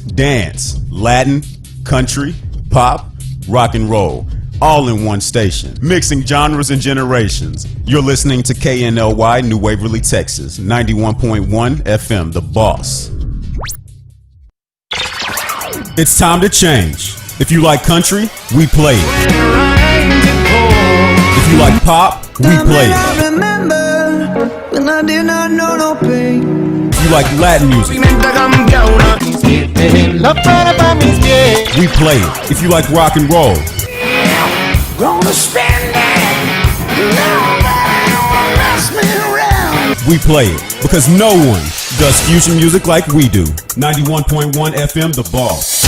Dance, Latin, country, pop, rock and roll, all in one station, mixing genres and generations. You're listening to KNLY, New Waverly, Texas, 91.1 FM, The Boss. It's time to change. If you like country, we play it. If you like pop, we play it. If you like Latin music, we play it. If you like rock and roll, we play it. Because no one does fusion music like we do. 91.1 FM, The Boss.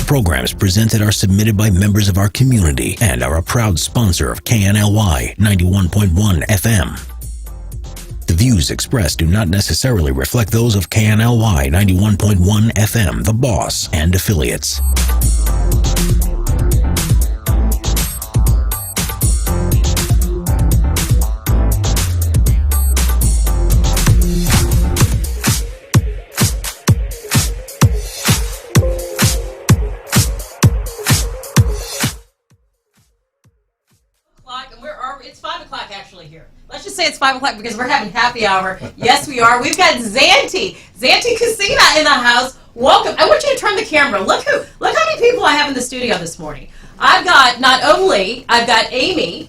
Programs presented are submitted by members of our community and are a proud sponsor of KNLY 91.1 FM. The views expressed do not necessarily reflect those of KNLY 91.1 FM, The Boss, and affiliates. It's 5 o'clock actually here. Let's just say it's 5 o'clock because we're having happy hour. Yes, we are. We've got Zanti Cucina in the house. Welcome. I want you to turn the camera. Look how many people I have in the studio this morning. I've got Amy.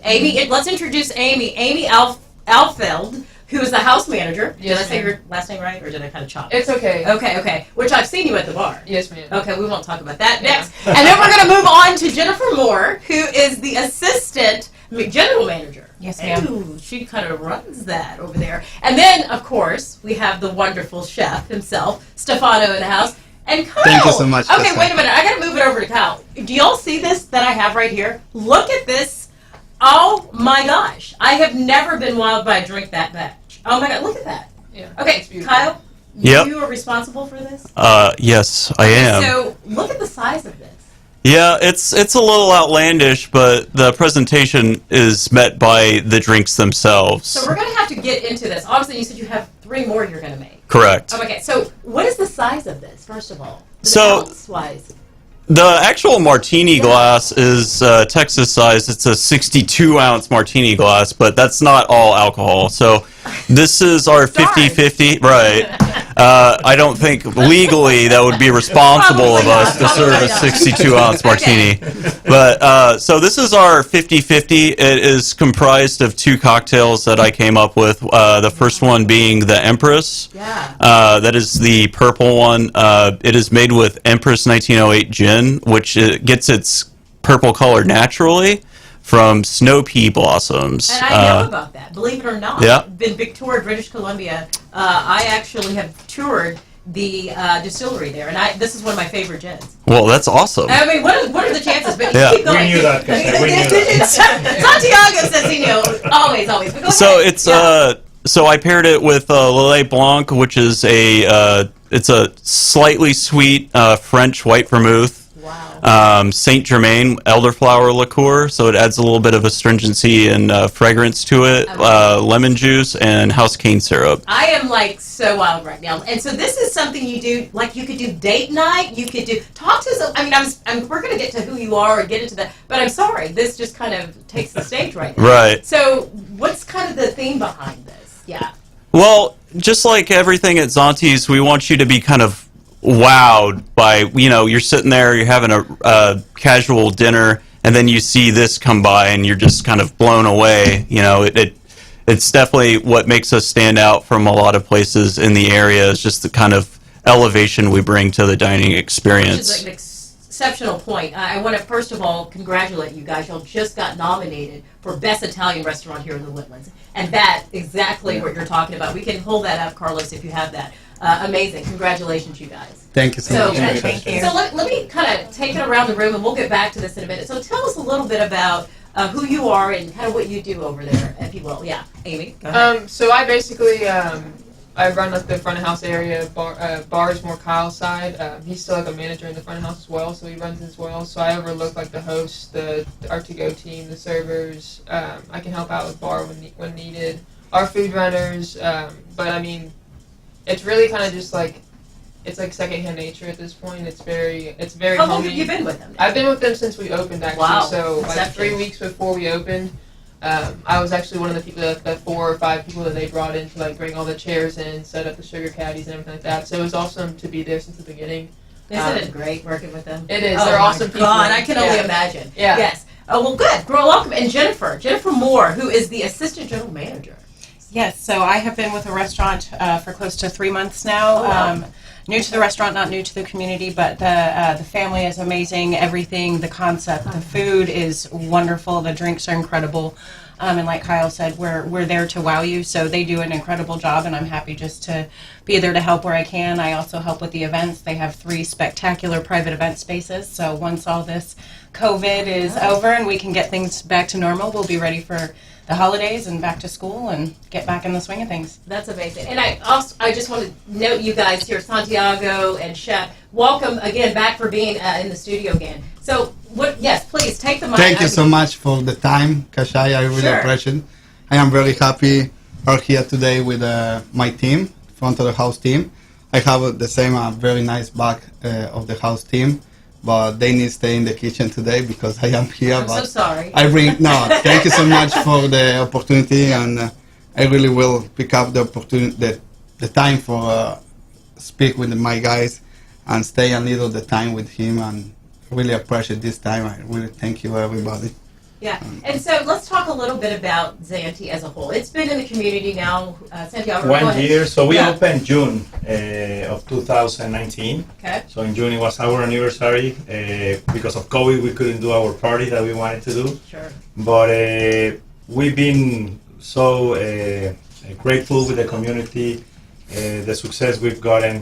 Let's introduce Amy. Amy Alfeld, who is the house manager. Yes, did I say your last name right, or did I kind of chop it? It's okay. Okay. Which I've seen you at the bar. Yes, ma'am. Okay, we won't talk about that next. And then we're going to move on to Jennifer Moore, who is the assistant general manager. Yes, ma'am. Ooh, she kind of runs that over there. And then, of course, we have the wonderful chef himself, Stefano, in the house. And Kyle. Thank you so much. Okay, wait a minute. I got to move it over to Kyle. Do y'all see this that I have right here? Look at this. Oh, my gosh. I have never been wowed by a drink that much. Oh, my God. Look at that. Yeah. Okay, Kyle, Yep. you are responsible for this? Yes, I am. So, look at the size of this. Yeah, it's a little outlandish, but the presentation is met by the drinks themselves. So we're going to have to get into this. Obviously, you said you have 3 more you're going to make. Correct. Okay, so what is the size of this, first of all? So, ounce-wise. The actual martini glass is Texas size. It's a 62-ounce martini glass, but that's not all alcohol. So this is our 50-50. Right. I don't think legally that would be responsible of us to serve a 62-ounce martini. But so this is our 50-50. It is comprised of 2 cocktails that I came up with. The first one being the Empress. Yeah. That is the purple one. It is made with Empress 1908 gin, which gets its purple color naturally from snow pea blossoms. And I know about that, believe it or not. Yeah. In Victoria, British Columbia, I actually have toured the distillery there, and this is one of my favorite gins. Well, that's awesome. I mean, what are the chances? But Yeah. keep going. We knew that, Kashay. We knew that. Santiago says he knows. Always. But go So ahead. it's so I paired it with Lillet Blanc, which is it's a slightly sweet French white vermouth. Wow. Saint Germain elderflower liqueur, so it adds a little bit of astringency and fragrance to it. Lemon juice and house cane syrup. I am like so wild right now, and so this is something you do. Like you could do date night. You could do talk to some. I mean, we're going to get to who you are and get into that. But I'm sorry, this just kind of takes the stage right now. Right. So what's kind of the theme behind this? Yeah. Well, just like everything at Zanti's, we want you to be kind of wowed by, you're sitting there, you're having a casual dinner, and then you see this come by and you're just kind of blown away. It's definitely what makes us stand out from a lot of places in the area, is just the kind of elevation we bring to the dining experience. Which is an exceptional point. I want to first of all congratulate you guys. Y'all just got nominated for Best Italian Restaurant here in the Woodlands, and that's exactly what you're talking about. We can hold that up, Carlos, if you have that. Amazing. Congratulations, you guys. Thank you so much. Thank you. So let me kind of take it around the room, and we'll get back to this in a minute. So tell us a little bit about who you are and kind of what you do over there, if you will. Yeah, Amy, go ahead. So I basically, I run like the front of house area. Bar is more Kyle's side. He's still like a manager in the front of house as well, so he runs as well. So I overlook like the hosts, our to-go team, the servers. I can help out with bar when needed. our food runners. But I mean, it's really kind of just like, it's like secondhand nature at this point. It's very How long homey. have you been with them? I've been with them since we opened, actually. Wow. So like Inception. 3 weeks before we opened, I was actually one of the people, the 4 or 5 people that they brought in to like bring all the chairs in, set up the sugar caddies and everything like that. So it was awesome to be there since the beginning. Isn't it great working with them? It is. Oh They're my awesome people. God, I can only Yeah. imagine. Yeah. Yes. Oh, well, good. Girl, welcome. And Jennifer Moore, who is the assistant general manager. Yes, so I have been with the restaurant for close to 3 months now. Oh, wow. New to the restaurant, not new to the community, but the family is amazing. Everything, the concept, the food is wonderful. The drinks are incredible. And like Kyle said, we're there to wow you. So they do an incredible job, and I'm happy just to be there to help where I can. I also help with the events. They have 3 spectacular private event spaces. So once all this COVID is over and we can get things back to normal, we'll be ready for the holidays and back to school and get back in the swing of things. That's amazing. And I just want to note you guys here, Santiago and Chef, welcome again back for being in the studio again. So, yes, please, take the mic. Thank you so much for the time, Kashay. I really Sure. appreciate it. I am very happy are here today with my team, front of the house team. I have the same very nice back of the house team, but they need to stay in the kitchen today because I am here. I'm but so sorry. Thank you so much for the opportunity, and I really will pick up the opportunity, the time for speak with my guys and stay a little the time with him, and really appreciate this time. I really thank you everybody. Yeah, and so let's talk a little bit about Zanti as a whole. It's been in the community now, Santiago. go 1 ahead. year. So we Yeah. opened June of 2019. Okay. So in June it was our anniversary. Because of COVID, we couldn't do our party that we wanted to do. Sure. But we've been so grateful with the community, the success we've gotten.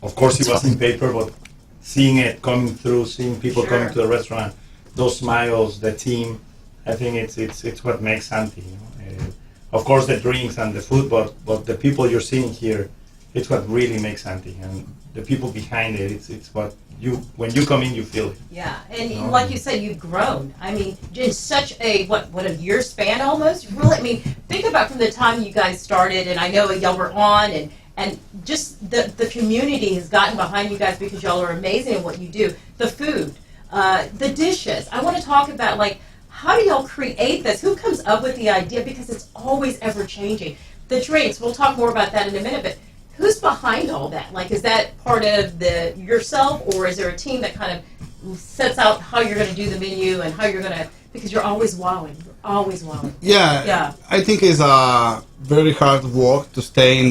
Of course, it was in paper, but seeing it coming through, seeing people Sure. coming to the restaurant, those smiles, the team, I think it's what makes Zanti. You know? Of course, the drinks and the food, but the people you're seeing here, it's what really makes Zanti, and the people behind it. It's what when you come in, you feel it. Yeah, and like you said, you've grown. I mean, in such a what a year span almost. Really, I mean, think about from the time you guys started, and I know y'all were on, and just the community has gotten behind you guys because y'all are amazing at what you do. The food, the dishes. I want to talk about like how do y'all create this? Who comes up with the idea? Because it's always ever changing. The drinks. We'll talk more about that in a minute, but. Who's behind all that? Like, is that part of yourself, or is there a team that kind of sets out how you're going to do the menu and how you're going to? Because you're always wowing. You're always wowing. Yeah, I think it's a very hard work to stay in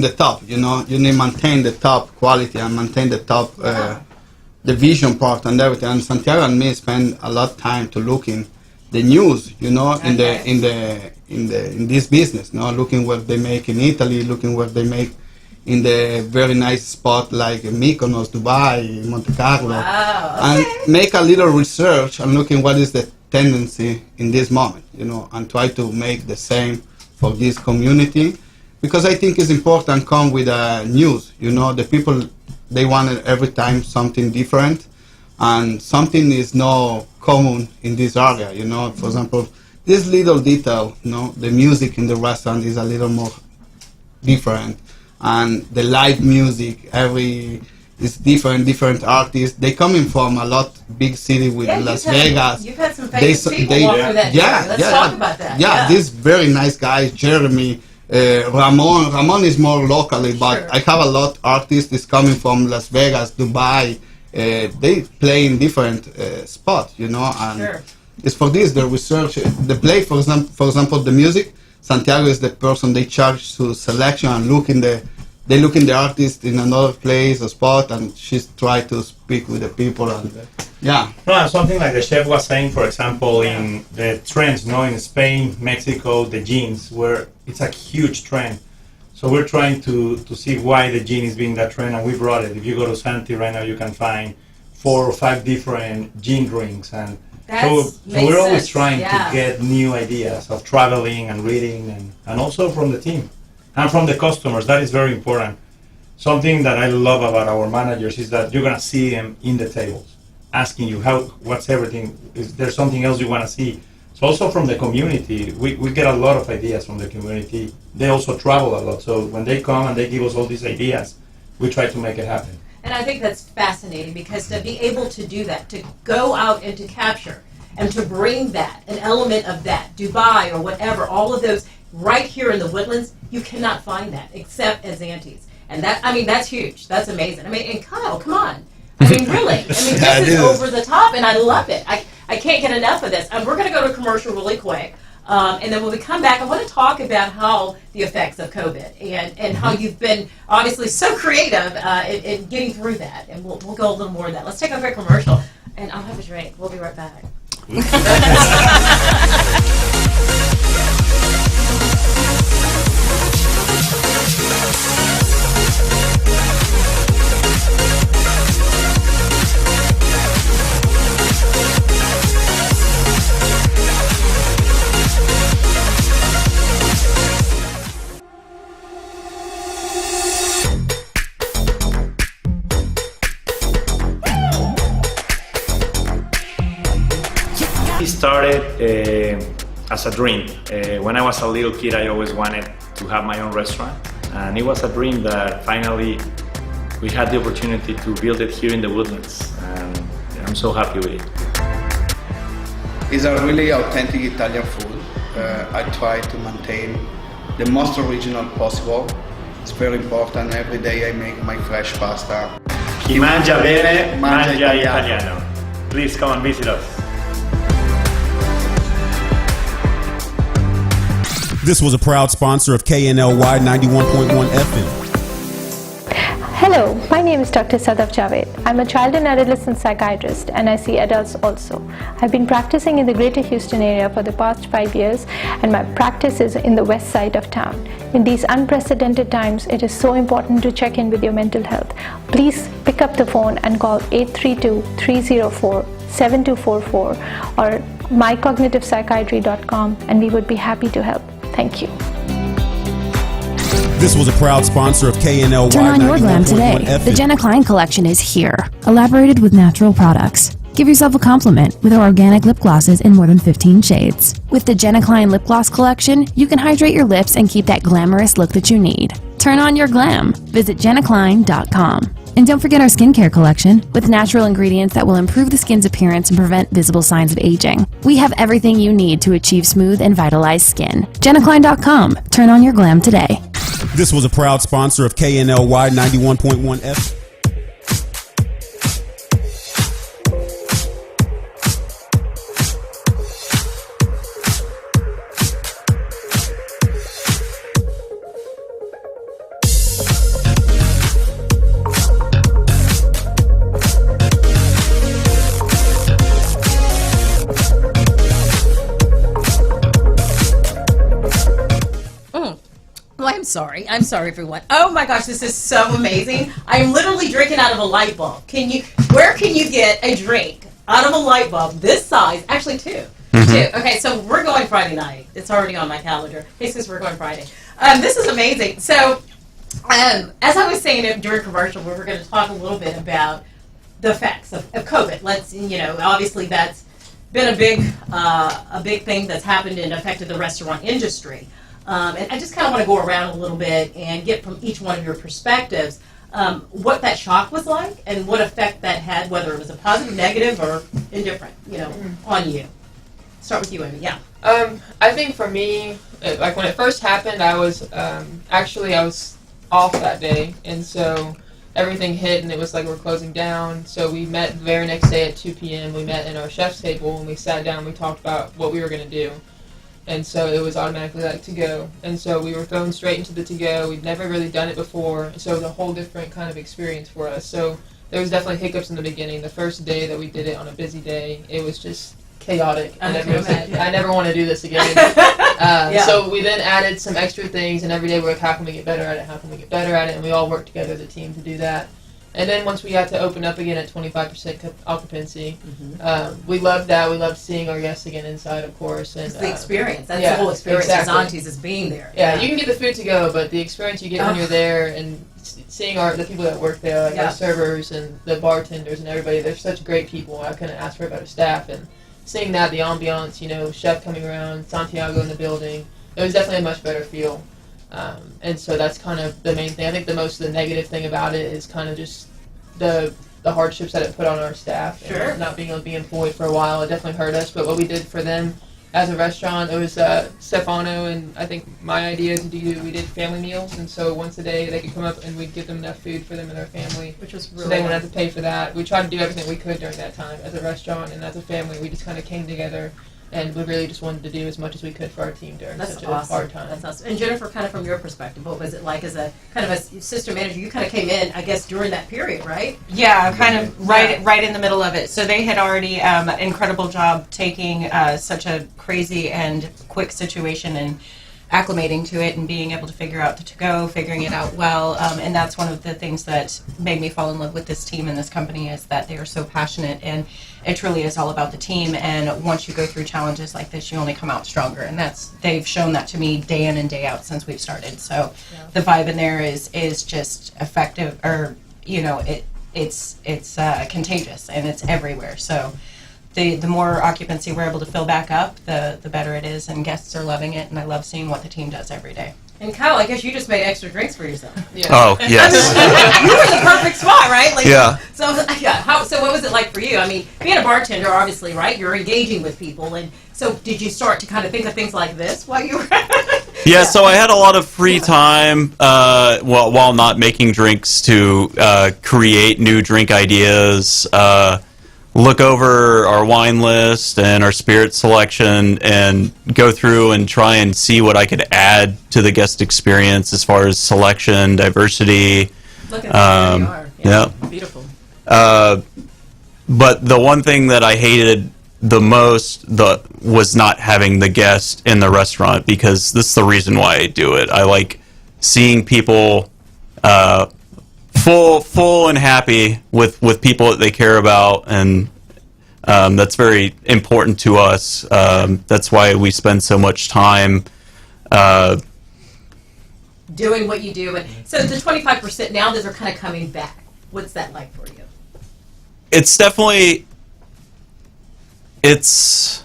the top. You know, you need to maintain the top quality and maintain the top the vision part and everything. And Santiago and me spend a lot of time to look in the news. You know, in this business, no, looking what they make in Italy, looking what they make in the very nice spot like Mykonos, Dubai, Monte Carlo, Wow, and okay. make a little research and looking what is the tendency in this moment, you know, and try to make the same for this community, because I think it's important come with news, you know, the people, they want every time something different, and something is not common in this area, you know, for example, this little detail, you know, the music in the restaurant is a little more different, and the live music, is different artists. They coming from a lot big city with Las Vegas. You've had some famous people walk through that journey. Let's talk about that. Yeah, these very nice guys, Jeremy, Ramon. Ramon is more locally, but Sure. I have a lot exartists is coming from Las Vegas, Dubai. They play in different spots, you know, and Sure. it's for this the research, the play. For example, the music. Santiago is the person they charge to selection and they look in the artist in another place or spot, and she's try to speak with the people and yeah. No, and something like the chef was saying, for example, in the trends, you know, in Spain, Mexico, the jeans, where it's a huge trend. So we're trying to see why the jean is being that trend, and we brought it. If you go to Zanti right now, you can find 4 or 5 different jean drinks, and so we're always trying to get new ideas of traveling and reading, and also from the team and from the customers. That is very important. Something that I love about our managers is that you're gonna see them in the tables, asking you what's everything. Is there something else you want to see? So also from the community, we get a lot of ideas from the community. They also travel a lot. So when they come and they give us all these ideas, we try to make it happen. And I think that's fascinating because to be able to do that, to go out and to capture and to bring that, an element of that, Dubai or whatever, all of those right here in the Woodlands, you cannot find that except at Zanti's. And that, I mean, that's huge. That's amazing. I mean, and Kyle, come on. I mean, really. I mean, this is over the top, and I love it. I can't get enough of this. We're going to go to commercial really quick. And then when we come back, I want to talk about how the effects of COVID and how you've been obviously so creative in getting through that. And we'll go a little more of that. Let's take a quick commercial, and I'll have a drink. We'll be right back. It started as a dream. When I was a little kid, I always wanted to have my own restaurant, and it was a dream that finally we had the opportunity to build it here in the Woodlands, and I'm so happy with it. It's a really authentic Italian food. I try to maintain the most original possible. It's very important. Every day I make my fresh pasta. Chi mangia bene, mangia italiano. Please come and visit us. This was a proud sponsor of KNLY 91.1 FM. Hello, my name is Dr. Sadaf Javed. I'm a child and adolescent psychiatrist and I see adults also. I've been practicing in the Greater Houston area for the past 5 years and my practice is in the west side of town. In these unprecedented times, it is so important to check in with your mental health. Please pick up the phone and call 832-304-7244 or mycognitivepsychiatry.com and we would be happy to help. Thank you. This was a proud sponsor of KNLY. Turn on your glam today. The Jenna Klein collection is here, elaborated with natural products. Give yourself a compliment with our organic lip glosses in more than 15 shades. With the Jenna Klein lip gloss collection, you can hydrate your lips and keep that glamorous look that you need. Turn on your glam. Visit jennaklein.com. And don't forget our skincare collection with natural ingredients that will improve the skin's appearance and prevent visible signs of aging. We have everything you need to achieve smooth and vitalized skin. jennaklein.com. Turn on your glam today. This was a proud sponsor of KNLY 91.1 FM. I'm sorry, everyone. Oh my gosh, this is so amazing. I'm literally drinking out of a light bulb. Where can you get a drink out of a light bulb this size? Actually, two. Okay, so we're going Friday night. It's already on my calendar. Hey, sis, we're going Friday. This is amazing. So, as I was saying during commercial, we were going to talk a little bit about the effects of COVID. Obviously that's been a big thing that's happened and affected the restaurant industry. And I just kind of want to go around a little bit and get from each one of your perspectives what that shock was like and what effect that had, whether it was a positive, negative, or indifferent, on you. Start with you, Amy. Yeah. I think for me, like when it first happened, I was off that day, and so everything hit, and it was like we're closing down. So we met the very next day at 2 p.m. We met in our chef's table, and we sat down. And we talked about what we were going to do. And so it was automatically like to-go. And so we were thrown straight into the to-go. We'd never really done it before, so it was a whole different kind of experience for us. So there was definitely hiccups in the beginning. The first day that we did it on a busy day, it was just chaotic. And I never want to do this again. So we then added some extra things, and every day we're like, how can we get better at it? How can we get better at it? And we all worked together as a team to do that. And then once we got to open up again at 25% occupancy, we loved that. We loved seeing our guests again inside, of course. And it's the experience. That's the whole experience of Zanti's is being there. Yeah, you can get the food to go, but the experience you get when you're there and seeing the people that work there, like our servers and the bartenders and everybody, they're such great people. I couldn't ask for a better staff. And seeing that, the ambiance, chef coming around, Santiago in the building, it was definitely a much better feel. And so that's kind of the main thing. I think the negative thing about it is kind of just the hardships that it put on our staff. Sure. And not being able to be employed for a while, it definitely hurt us. But what we did for them as a restaurant, it was Stefano and I think my idea is we did family meals, and so once a day they could come up and we'd give them enough food for them and their family, Which was so really they wouldn't nice. have to pay for that. We tried to do everything we could during that time as a restaurant and as a family. We just kind of came together, and we really just wanted to do as much as we could for our team during That's such awesome. a hard time. That's awesome. And Jennifer, kind of from your perspective, what was it like as a kind of a sister manager? You kind of came in, I guess, during that period, right? Yeah, kind of right in the middle of it. So they had already incredible job taking such a crazy and quick situation and acclimating to it and being able to figure out the to-go, figuring it out well. And that's one of the things that made me fall in love with this team and this company is that they are so passionate, and it truly is all about the team. And once you go through challenges like this, you only come out stronger. And they've shown that to me day in and day out since we've started. So the vibe in there is just effective, or it's contagious and it's everywhere. So the more occupancy we're able to fill back up, the better it is, and guests are loving it, and I love seeing what the team does every day. And Kyle, I guess you just made extra drinks for yourself. Yeah. Oh, yes. You were in the perfect spot, right? Yeah. So what was it like for you? I mean, being a bartender, obviously, right? You're engaging with people, and so did you start to kind of think of things like this while you were? Yeah, so I had a lot of free time while not making drinks to create new drink ideas, look over our wine list and our spirit selection, and go through and try and see what I could add to the guest experience as far as selection, diversity. Look at how you are. Yeah. Beautiful. But the one thing that I hated the most was not having the guest in the restaurant, because this is the reason why I do it. I like seeing people full and happy with people that they care about, and that's very important to us. That's why we spend so much time doing what you do. And so the 25% now that are kind of coming back, what's that like for you? It's definitely it's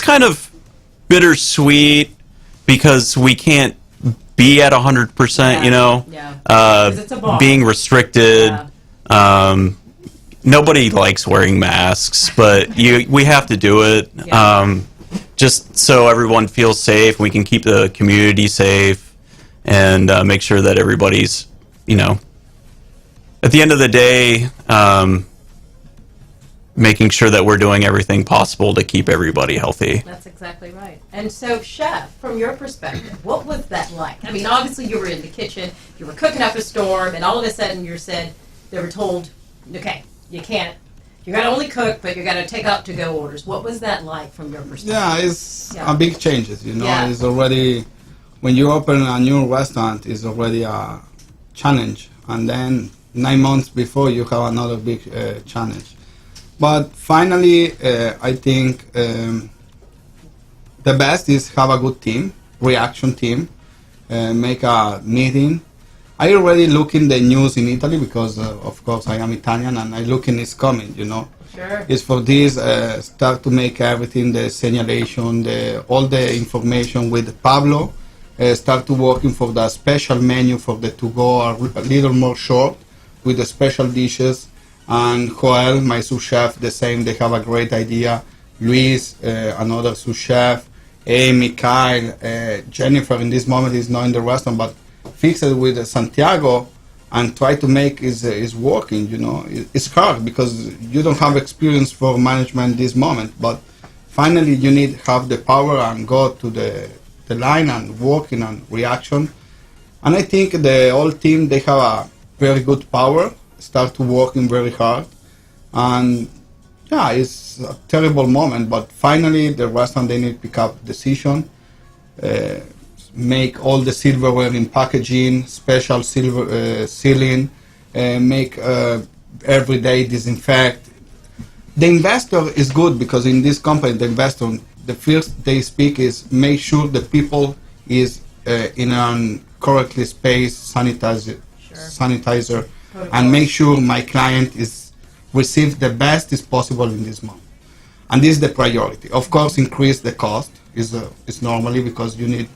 kind of bittersweet, because we can't be at 100%, Yeah. 'Cause it's a bar. being restricted. Nobody likes wearing masks, but we have to do it, just so everyone feels safe. We can keep the community safe, and make sure that everybody's, at the end of the day, making sure that we're doing everything possible to keep everybody healthy. That's exactly right. And so, Chef, from your perspective, what was that like? I mean, obviously you were in the kitchen, you were cooking up a storm, and all of a sudden they were told, okay, you got to only cook, but you got to take out to-go orders. What was that like from your perspective? Yeah, it's a big changes, Yeah. It's already, when you open a new restaurant, it's already a challenge. And then 9 months before, you have another big challenge. But finally, I think the best is have a good team, reaction team, make a meeting. I already look in the news in Italy, because of course I am Italian, and I look in it's coming, Sure. It's for this, start to make everything, the signalation, all the information with Pablo, start to working for the special menu for the to-go, a little more short, with the special dishes. And Joel, my sous chef, the same, they have a great idea. Luis, another sous chef. Amy, Kyle, Jennifer in this moment is not in the restaurant, but fix it with Santiago and try to make is working, It's hard because you don't have experience for management this moment, but finally you need have the power and go to the line and working on reaction. And I think the whole team, they have a very good power, start to working very hard. And yeah, it's a terrible moment, but finally the restaurant, they need to pick up decision, make all the silverware in packaging, special silver sealing, make every day disinfect. The investor is good, because in this company, the investor, the first they speak is make sure the people is in a correctly spaced sanitizer, and make sure my client is receive the best is possible in this month. and this is the priority. Of course, increase the cost is normally because you need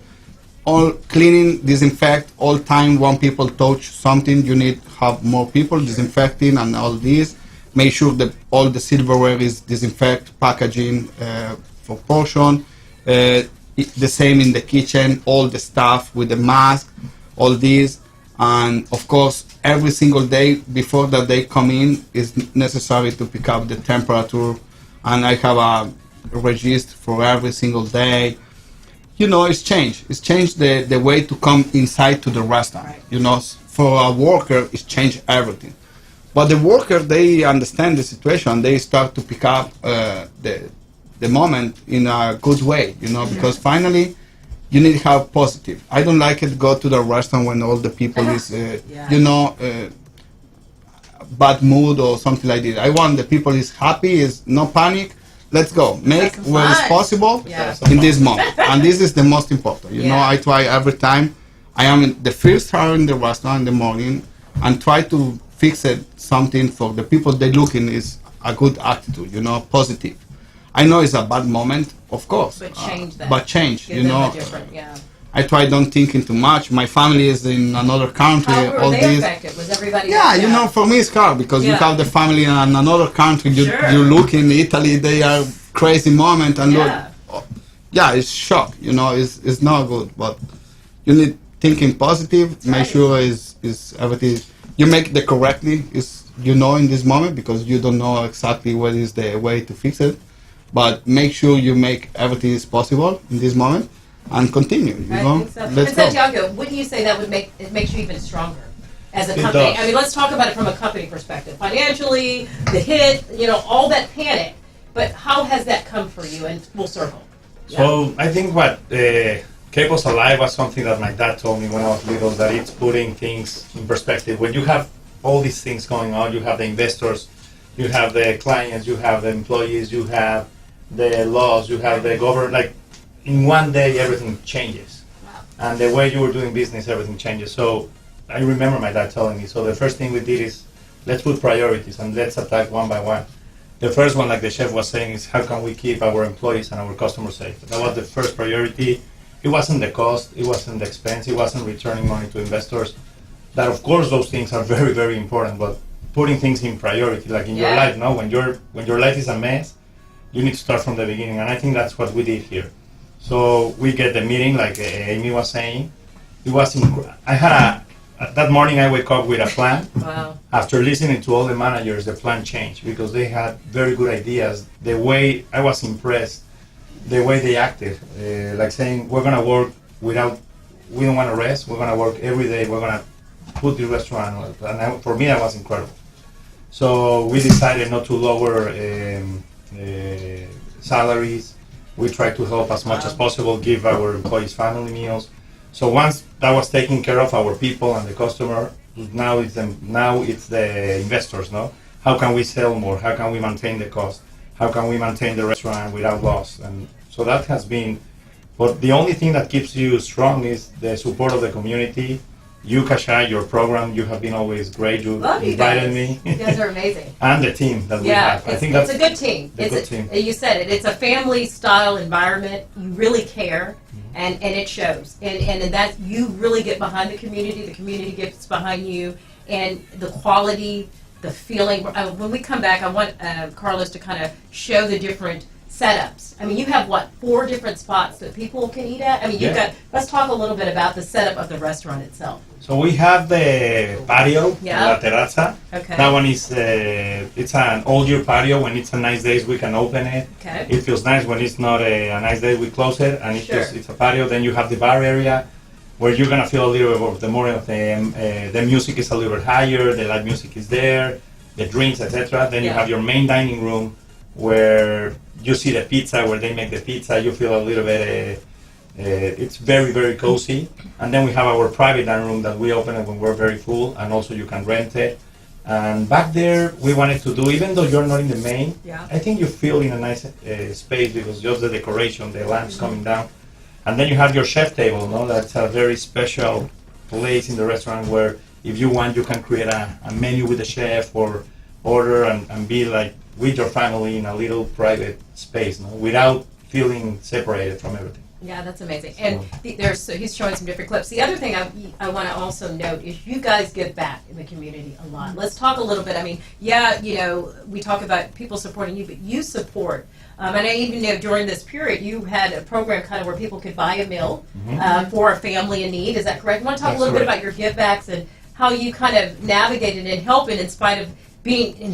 all cleaning, disinfect all time. When people touch something, you need have more people disinfecting and all this. Make sure that all the silverware is disinfect, packaging for portion. The same in the kitchen, all the stuff with the mask, all this. And of course, every single day before that they come in, is necessary to pick up the temperature. And I have a register for every single day. You know, it's changed. It's changed the way to come inside to the restaurant. Right. You know, for a worker, it's changed everything. But the worker, they understand the situation. They start to pick up the moment in a good way, you know, because finally you need to have positive. I don't like it go to the restaurant when all the people is, you know, bad mood or something like this. I want the people is happy, is no panic. Let's go. Make what is possible in this moment. And this is the most important. You know, I try every time. I am in the first hour in the restaurant in the morning and try to fix it, something for the people they looking is a good attitude, you know, positive. I know it's a bad moment, of course. But change that. But change, Give you them know. a different, I try don't thinking too much. My family is in another country. How were all they this. affected? Was everybody? You know, for me it's hard because you have the family in another country. You look in Italy, they are crazy moment and look, it's shock. You know, it's not good. But you need thinking positive. Make sure is everything. You make the correctly you know in this moment because you don't know exactly what is the way to fix it. But make sure you make everything is possible in this moment and continue. You know, think so. Let's and go. Santiago, what do you say that would make it makes you even stronger as a It company? does. I mean, let's talk about it from a company perspective. Financially, the hit, you know, all that panic. But how has that come for you in full circle? So I think what kept us alive was something that my dad told me when I was little, that it's putting things in perspective. When you have all these things going on, you have the investors, you have the clients, you have the employees, you have the laws, you have the government, like in one day everything changes. Wow. And the way you were doing business, everything changes. So I remember my dad telling me, so the first thing we did is let's put priorities and let's attack one by one. The first one, like the chef was saying, is how can we keep our employees and our customers safe? That was the first priority. It wasn't the cost, it wasn't the expense, it wasn't returning money to investors. That of course those things are very, very important, but putting things in priority, like in your life, no? When your life is a mess, you need to start from the beginning, and I think that's what we did here. So we get the meeting, like Amy was saying. It was that morning I wake up with a plan. Wow. After listening to all the managers, the plan changed because they had very good ideas. The way I was impressed, the way they acted, like saying we're gonna work we don't want to rest. We're gonna work every day. We're gonna put the restaurant, and for me that was incredible. So we decided not to lower salaries. We tried to help as much as possible, give our employees family meals. So once that was taken care of, our people and the customer, now it's the investors, no? How can we sell more? How can we maintain the cost? How can we maintain the restaurant without loss? And so that has been, but the only thing that keeps you strong is the support of the community. You, Kashay, your program, you have been always great. You invited me. You guys are amazing. And the team that we have. I think it's a good team. Team. You said it. It's a family-style environment. You really care, and it shows. And that you really get behind the community. The community gets behind you, and the quality, the feeling. When we come back, I want Carlos to kind of show the different setups. I mean, you have 4 different spots that people can eat at? I mean, let's talk a little bit about the setup of the restaurant itself. So we have the patio, La Terraza. Okay. That one is, it's an all-year patio. When it's a nice day, we can open it. Okay. It feels nice. When it's not a nice day, we close it, and it's a patio. Then you have the bar area, where you're gonna feel a little bit of the more of the music is a little bit higher, the live music is there, the drinks, etc. Then you have your main dining room, where you see the pizza, where they make the pizza. You feel a little bit, it's very, very cozy. And then we have our private dining room that we open it when we're very full, and also you can rent it. And back there, we wanted to do, even though you're not in the main, I think you feel in a nice space, because just the decoration, the lamps coming down. And then you have your chef table, no? That's a very special place in the restaurant where if you want, you can create a menu with the chef, or order and be like with your family in a little private space, no? Without feeling separated from everything. Yeah, that's amazing. And he's showing some different clips. The other thing I want to also note is you guys give back in the community a lot. Let's talk a little bit. I mean, we talk about people supporting you, but you support. And I even know during this period you had a program kind of where people could buy a meal for a family in need. Is that correct? You want to talk a little bit about your give backs and how you kind of navigated and helping in spite of being in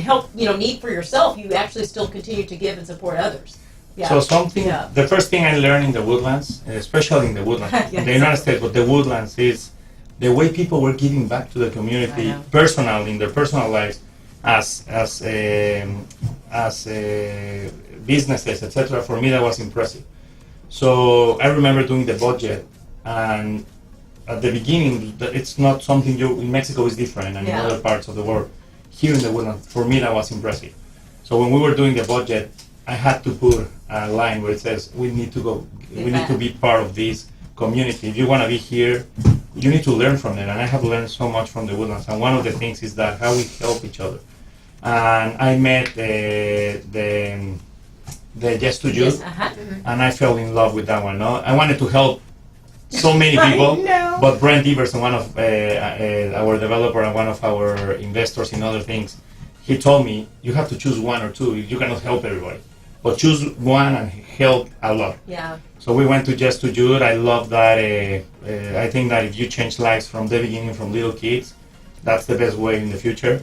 need for yourself, you actually still continue to give and support others. Yeah. So the first thing I learned in the Woodlands, especially in the Woodlands, in the United States, but the Woodlands is the way people were giving back to the community, personally, in their personal lives, as businesses, etc. For me, that was impressive. So I remember doing the budget, and at the beginning, it's not something in Mexico is different, and in other parts of the world. Here in the Woodlands, for me, that was impressive. So when we were doing the budget, I had to put a line where it says we need to be part of this community. If you want to be here, you need to learn from it. And I have learned so much from the Woodlands. And one of the things is that how we help each other. And I met the Yes to Youth, and I fell in love with that one. No? I wanted to help so many people, but Brent Everson, one of our developer and one of our investors in other things, he told me you have to choose one or two. You cannot help everybody, but choose one and help a lot. Yeah. So we went to Just to Do It. I love that. I think that if you change lives from the beginning, from little kids, that's the best way in the future.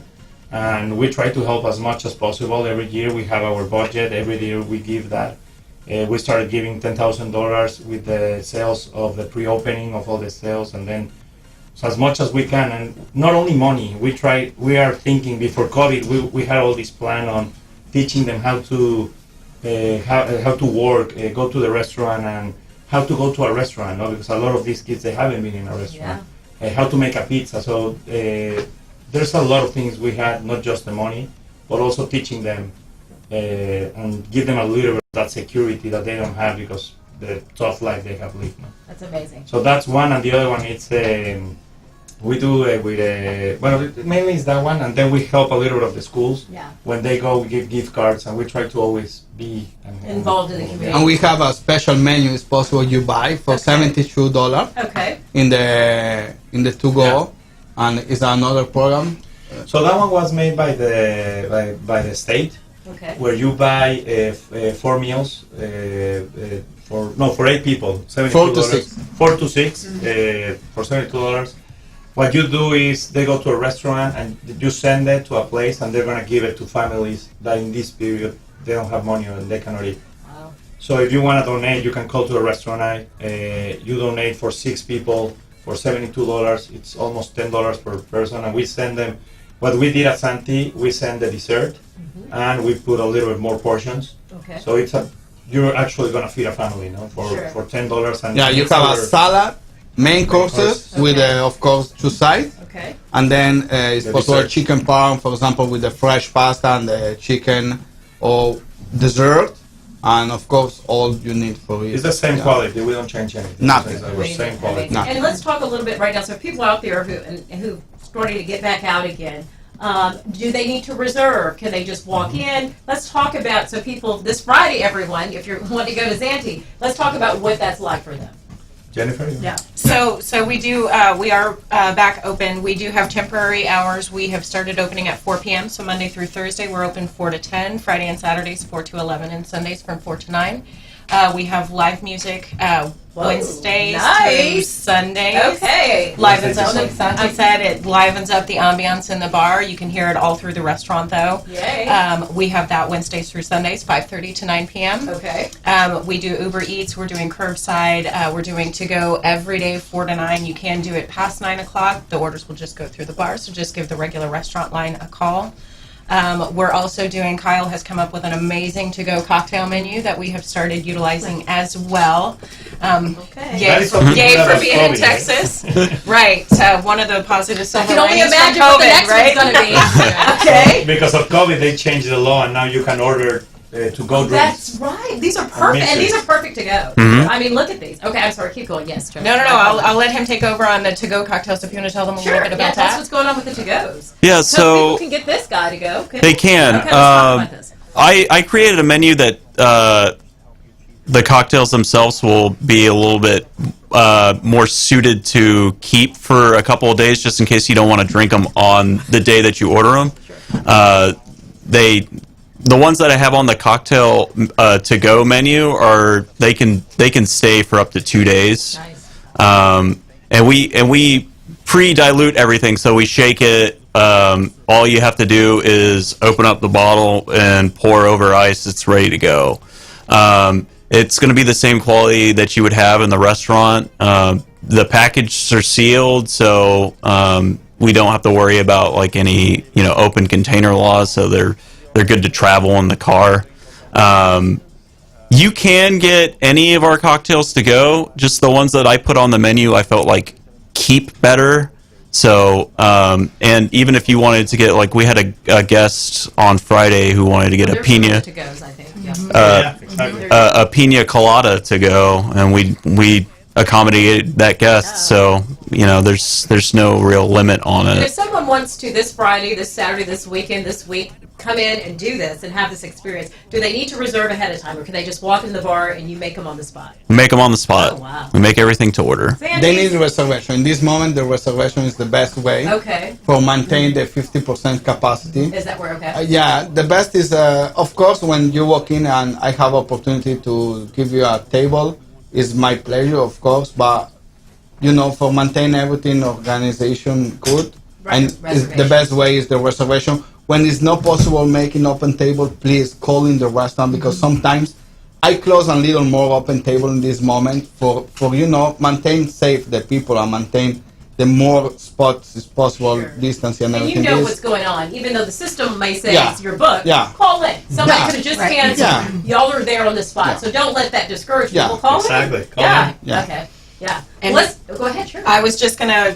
And we try to help as much as possible. Every year we have our budget. Every year we give that. We started giving $10,000 with the sales of the pre-opening of all the sales, and then so as much as we can. And not only money. We are thinking before COVID. We had all this plan on teaching them how to work, go to the restaurant, and how to go to a restaurant. No? Because a lot of these kids, they haven't been in a restaurant. How to make a pizza. So there's a lot of things we had, not just the money, but also teaching them and give them a little bit of that security that they don't have because the tough life they have lived. No? That's amazing. So that's one, and the other one it's we do mainly is that one, and then we help a little bit of the schools. Yeah. When they go, we give gift cards, and we try to always be involved in the community. And we have a special menu. It's possible you buy for $72. Okay. In the to-go, and it's another program. So that one was made by the state. Okay. Where you buy 4 meals for 8 people, $72. 4 to 6. 4 to 6 for $72. What you do is they go to a restaurant and you send it to a place, and they're gonna give it to families that in this period they don't have money and they cannot eat. Wow. So if you want to donate, you can call to a restaurant. You donate for 6 people for $72. It's almost $10 per person, and we send them. What we did at Zanti, we send the dessert, and we put a little bit more portions. Okay. So you're actually gonna feed a family, no? For $10. And you have a salad, main courses with of course 2 sides. Okay. And then it's The possible dessert. chicken parm, for example, with the fresh pasta and the chicken, or dessert, and of course all you need for it. It's the same quality. We don't change anything. Nothing. It's the same quality. Amazing. And let's talk a little bit right now. So people out there who starting to get back out again, do they need to reserve? Can they just walk in? Let's talk about, so people, this Friday, everyone, if you want to go to Zanti, let's talk about what that's like for them. Jennifer? Yeah. So we do, we are back open. We do have temporary hours. We have started opening at 4 p.m. So Monday through Thursday, we're open 4 to 10. Friday and Saturdays, 4 to 11. And Sundays from 4 to 9. We have live music Wednesdays through Sundays. Okay. Livens up, like Santi said, it livens up the ambiance in the bar. You can hear it all through the restaurant, though. Yay. We have that Wednesdays through Sundays, 5:30 to 9 p.m. Okay. We do Uber Eats. We're doing curbside. We're doing to-go every day, 4 to 9. You can do it past 9 o'clock. The orders will just go through the bar, so just give the regular restaurant line a call. We're also doing, Kyle has come up with an amazing to-go cocktail menu that we have started utilizing as well. Yay for being in Texas. Right. One of the positive silver I can only linings from imagine what the COVID, next right? one's going to be. Okay. Because of COVID, they changed the law, and now you can order to-go drinks. That's right. These are perfect, and these are perfect to go. I mean, look at these. Okay, I'm sorry. Keep going. Yes, Joe. No. I'll let him take over on the to-go cocktails if you want to tell them a little bit about That's that. what's going on with the to-goes. Yeah, So so people can get this guy to go. they can. Okay, let's talk about this. I created a menu that the cocktails themselves will be a little bit more suited to keep for a couple of days, just in case you don't want to drink them on the day that you order them. The ones that I have on the cocktail to go menu they can stay for up to 2 days. Nice. And we pre-dilute everything, so we shake it. All you have to do is open up the bottle and pour over ice. It's ready to go. It's going to be the same quality that you would have in the restaurant. The packages are sealed, so we don't have to worry about like any open container laws. So they're good to travel in the car. You can get any of our cocktails to go. Just the ones that I put on the menu, I felt like keep better. So, and even if you wanted to get, like, we had a guest on Friday who wanted to get a pina, to-goes, I think. Exactly. a pina colada to go, and we accommodated that guest. So, there's no real limit on And if it. someone wants to this Friday, this Saturday, this weekend, this week, come in and do this and have this experience, do they need to reserve ahead of time, or can they just walk in the bar and you make them on the spot? We make them on the spot. Oh, wow. We make everything to order. They need reservation. In this moment, the reservation is the best way Okay. for maintain the 50% capacity. Is that where, okay? Yeah, the best is, of course, when you walk in and I have opportunity to give you a table, it's my pleasure, of course, but, for maintain everything, organization good, Right, and it's the best way is the reservation. When it's not possible making open table, please call in the restaurant, because sometimes I close a little more open table in this moment for maintain safe the people and maintain the more spots as possible, distance and And everything. you know what's going on, even though the system may say Yeah. it's your book. Yeah. Call in. Somebody Yeah. could have just Right. canceled. Yeah. Y'all are there on the spot, Yeah. so don't let that discourage Yeah. people. Call Exactly. in. Call Yeah. in. Yeah. Okay. Yeah. And- Go ahead. Sure. I was just going to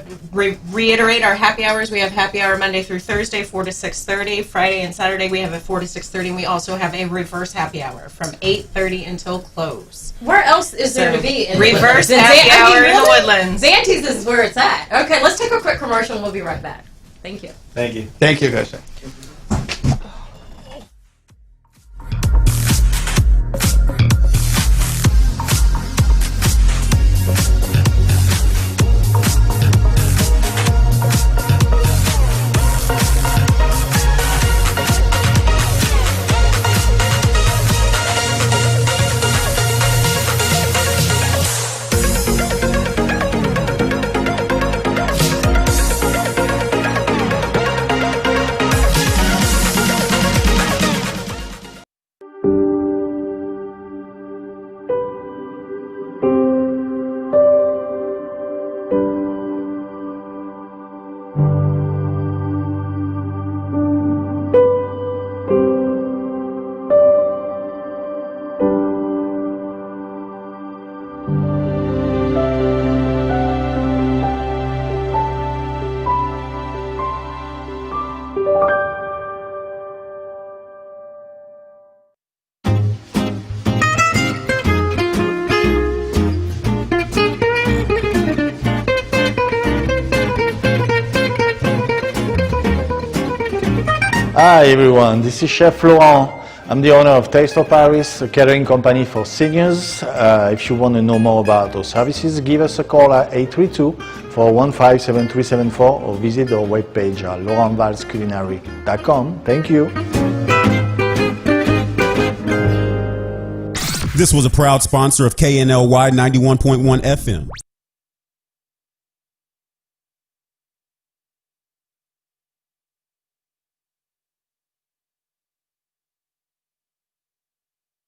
reiterate our happy hours. We have happy hour Monday through Thursday, 4 to 6:30. Friday and Saturday, we have a 4 to 6:30. And we also have a reverse happy hour from 8:30 until close. Where else is there So, to be in reverse Woodlands? In happy hour in the really? Woodlands. Zanti's is where it's at. Okay, let's take a quick commercial and we'll be right back. Thank you. Thank you. Thank you, Kashay. Hi everyone, this is Chef Laurent. I'm the owner of Taste of Paris, a catering company for seniors. If you want to know more about our services, give us a call at 832-415-7374 or visit our webpage at laurentvalsculinary.com. Thank you. This was a proud sponsor of KNLY 91.1 FM.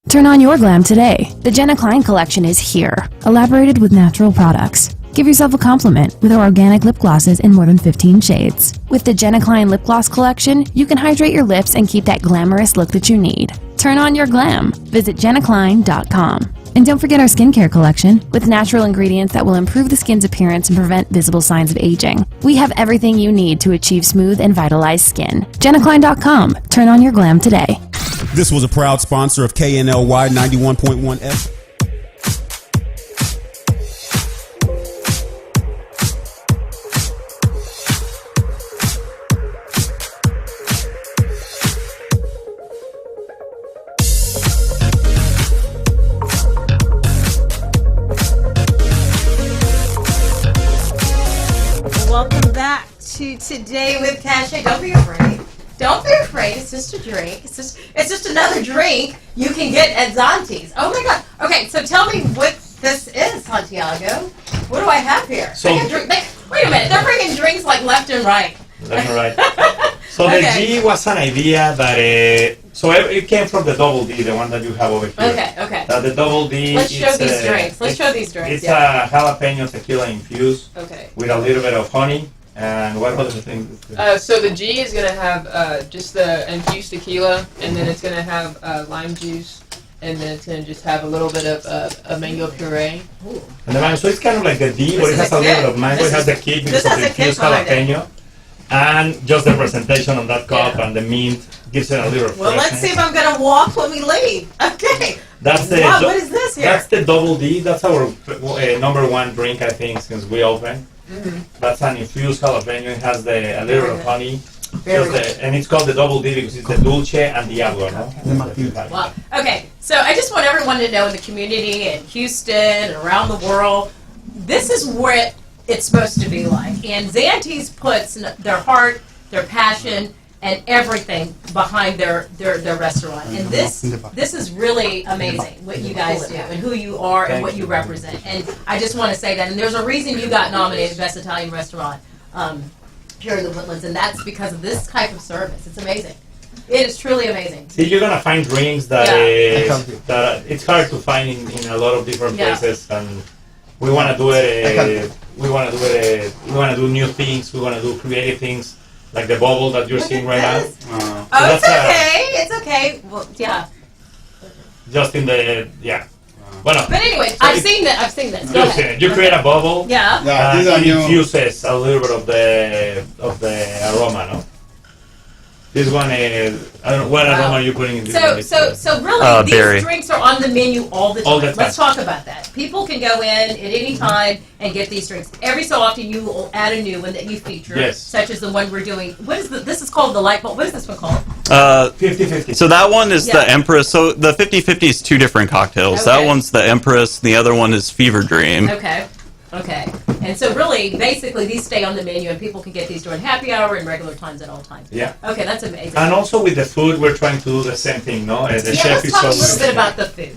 Turn on your glam today. The Jenna Klein collection is here, elaborated with natural products. Give yourself a compliment with our organic lip glosses in more than 15 shades. With the Jenna Klein lip gloss collection, you can hydrate your lips and keep that glamorous look that you need. Turn on your glam. Visit jennaklein.com. And don't forget our skincare collection with natural ingredients that will improve the skin's appearance and prevent visible signs of aging. We have everything you need to achieve smooth and vitalized skin. jennaklein.com. Turn on your glam today. This was a proud sponsor of KNLY 91.1 FM. back to Today with Kashay. Don't be afraid. Don't be afraid. It's just a drink. It's just another drink you can get at Zanti's. Oh my God. Okay, so tell me what this is, Santiago. What do I have here? So, wait a minute. They're bringing drinks like left and right. Left and right. So Okay. the G was an idea that so it came from the double D, the one that you have over here. Okay. The double D. Let's show these drinks. Let's show these drinks. It's Yeah. a jalapeno tequila infused Okay. with a little bit of honey. And what other things? So the G is gonna have just the infused tequila, and then it's gonna have lime juice, and then it's gonna just have a little bit of a mango puree. Ooh. And the mango, so it's kind of like the D, but it has a little bit of mango. It has the kick because of the infused jalapeno. And just the presentation on that cup and the mint gives it a little freshness. Well, let's see if I'm gonna walk when we leave. Okay. That's the Wow, what is this here? That's the double D. That's our number one drink, I think, since we opened. Mm-hmm. That's an infused jalapeno. It has a little of honey. Very And it's called the double D because it's the dulce and diablo, no? Wow. Okay, so I just want everyone to know in the community, in Houston, and around the world, this is what it's supposed to be like. And Zanti's puts their heart, their passion, and everything behind their restaurant. And this is really amazing what you guys do and who you are and what you represent. And I just want to say that. And there's a reason you got nominated Best Italian Restaurant here in the Woodlands, and that's because of this type of service. It's amazing. It is truly amazing. See, you're gonna find drinks that that it's hard to find in a lot of different places, and we want to do it. We want to do new things. We want to do creative things, like the bubble that you're seeing right now. Oh, it's okay. It's okay. Well, yeah. Just in the Well, But anyway, I've seen that. I've seen this. Go you've seen ahead. it. You create a bubble. Yeah. these are it new. infuses a little bit of the aroma, no? This one is, I don't know, what aroma are you putting in this one? So really, these berry. drinks are on the menu all the time. All the time. Let's talk about that. People can go in at any time and get these drinks. Every so often, you will add a new one that you feature, Yes. such as the one we're doing. This is called the light bulb. What is this one called? 50-50. So that one is Yeah. the Empress. So the 50-50 is two different cocktails. Okay. That one's the Empress, and the other one is Fever Dream. Okay. And so really, basically, these stay on the menu, and people can get these during happy hour and regular times at all times. Yeah. Okay, that's amazing. And also with the food, we're trying to do the same thing, no? The chef Let's is talk a always- little bit about the food.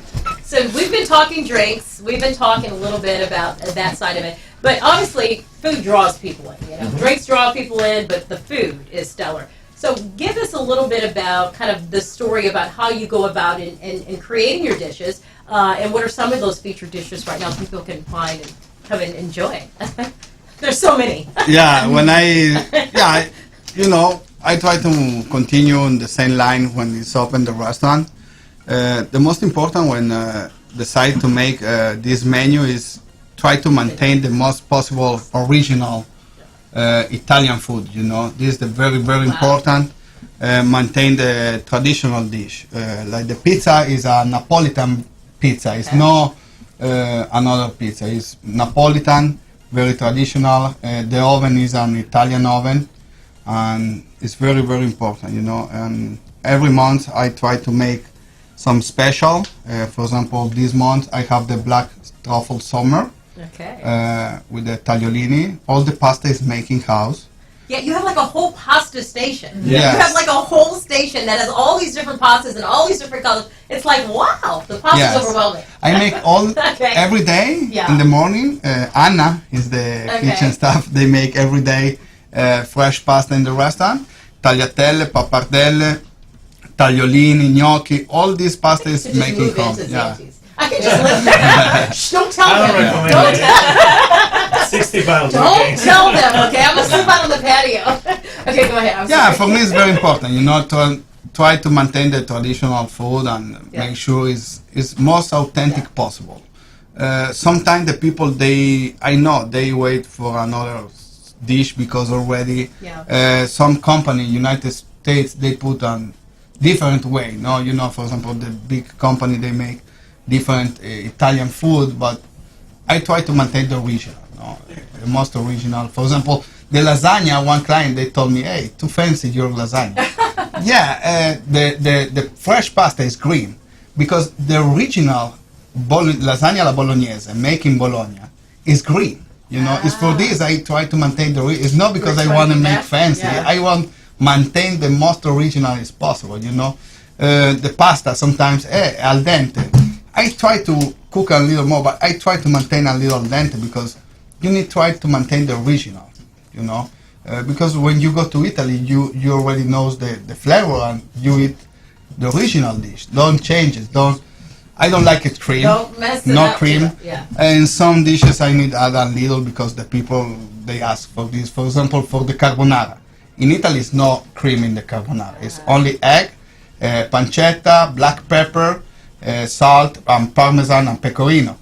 So we've been talking drinks. We've been talking a little bit about that side of it. But obviously, food draws people in. You know, drinks draw people in, but the food is stellar. So give us a little bit about kind of the story about how you go about in creating your dishes, and what are some of those featured dishes right now people can find and come and enjoy. There's so many. Yeah, I try to continue in the same line when it's open the restaurant. The most important when decide to make this menu is try to maintain the most possible original Italian food. You know, this is the very important. Maintain the traditional dish. Like the pizza is a Napolitan pizza. It's no another pizza. It's Napolitan, very traditional. The oven is an Italian oven, and it's very important. You know, and every month I try to make some special. For example, this month I have the black truffle summer. Okay. With the tagliolini. All the pasta is making house. Yeah, you have like a whole pasta station. Yes. You have like a whole station that has all these different pastas and all these different colors. It's like, wow, the pasta's Yes. overwhelming. I make all Okay. every day Yeah. in the morning. Anna is the Okay. kitchen staff. They make every day fresh pasta in the restaurant. Tagliatelle, pappardelle, tagliolini, gnocchi. All this pasta is To just making move home. into Yeah. Zanti's. I can just live there. Shh, don't tell I don't them. recommend Don't it. tell 60 pounds. Don't okay. tell them, okay? I'm going to sleep out on the patio. Okay, go ahead. I'm Yeah, sorry. for me it's very important. You know, to try to maintain the traditional food and Yeah. make sure it's most authentic possible. Sometimes the people I know they wait for another dish because already some company United States they put on different way. No, you know, for example, the big company they make different Italian food, but I try to maintain the original, no, the most original. For example, the lasagna. One client they told me, "Hey, too fancy your lasagna." Yeah, the fresh pasta is green because the original lasagna alla bolognese, made in Bologna, is green. You know, it's for this I try to maintain it's not because I want to make fancy. Yeah. I want maintain the most original as possible. You know, the pasta sometimes al dente. I try to cook a little more, but I try to maintain a little al dente because you need to try to maintain the original. You know, because when you go to Italy, you already knows the flavor and you eat the original dish. Don't change it. I don't like it cream. Don't mess it no up. cream. Yeah. And some dishes I need add a little because the people they ask for this. For example, for the carbonara. In Italy, it's no cream in the carbonara. It's only egg, pancetta, black pepper, salt, and parmesan and pecorino.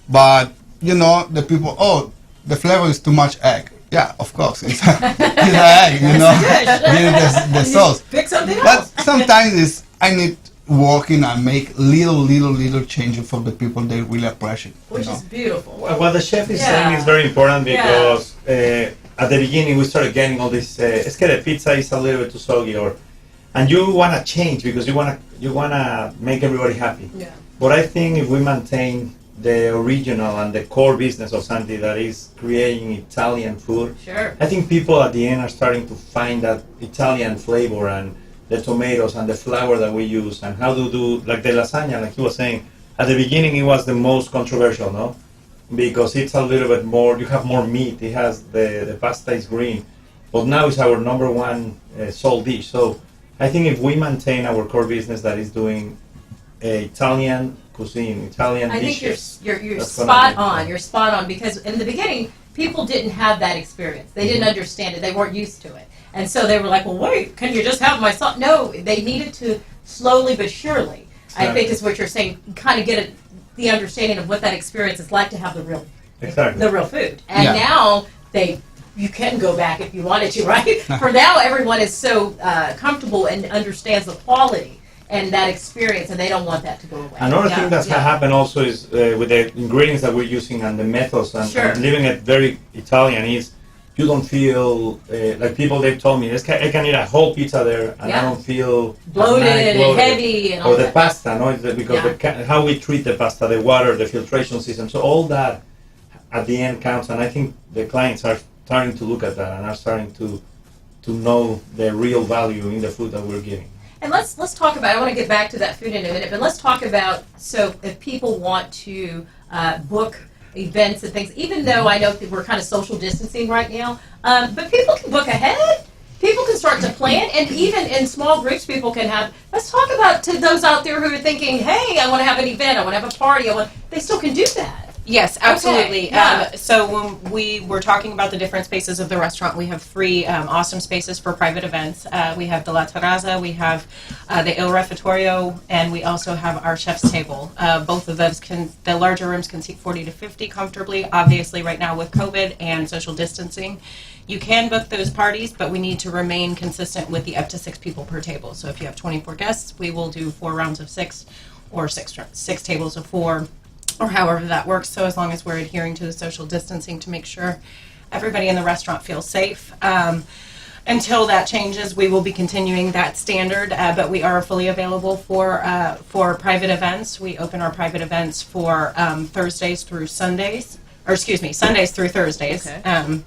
But you know, the people, the flavor is too much egg. Yeah, of course, it's an egg. You know, the sauce. Pick something But else. sometimes I need working and make little changes for the people they really appreciate. Which is beautiful. What the chef is saying is very important because at the beginning we started getting all this. Es que the pizza is a little bit too soggy, and you want to change because you wanna make everybody happy. Yeah. But I think if we maintain the original and the core business of Zanti, that is creating Italian food, Sure. I think people at the end are starting to find that Italian flavor and the tomatoes and the flour that we use and how to do, like the lasagna, like he was saying. At the beginning it was the most controversial, no? Because it's a little bit more, you have more meat, it has, the pasta is green. But now it's our number one sold dish. So I think if we maintain our core business that is doing Italian cuisine, Italian I think dishes. you're that's spot gonna on. You're spot on because in the beginning, people didn't have that experience. They didn't understand it. They weren't used to it. And so they were like, well, wait, can you just have my sauce? No, they needed to slowly but surely, I think is what you're saying, kind of get the understanding of what that experience is like to have the real food. And now you can go back if you wanted to, right? For now, everyone is so comfortable and understands the quality and that experience, and they don't want that to go away. Another thing that's happened also is with the ingredients that we're using and the methods and leaving it very Italian is you don't feel like people they've told me I can eat a whole pizza there and I don't feel bloated and heavy and all or the that. pasta, no, it's because how we treat the pasta, the water, the filtration system, so all that at the end counts, and I think the clients are starting to look at that and are starting to know the real value in the food that we're giving. And let's talk about, I want to get back to that food in a minute, but let's talk about, so if people want to book events and things, even though I know that we're kind of social distancing right now, but people can book ahead. People can start to plan, and even in small groups, people can have, let's talk about to those out there who are thinking, hey, I want to have an event, I want to have a party, they still can do that. Yes, absolutely. Okay, yeah. So when we were talking about the different spaces of the restaurant, we have three awesome spaces for private events. We have the La Terrazza, we have the Il Refettorio, and we also have our chef's table. Both of those the larger rooms can seat 40 to 50 comfortably. Obviously, right now with COVID and social distancing, you can book those parties, but we need to remain consistent with the up to 6 people per table. So if you have 24 guests, we will do 4 rounds of 6 or 6 tables of 4. Or however that works, so as long as we're adhering to the social distancing to make sure everybody in the restaurant feels safe. Until that changes, we will be continuing that standard, but we are fully available for private events. We open our private events for Thursdays through Sundays, or excuse me, Sundays through Thursdays. Okay.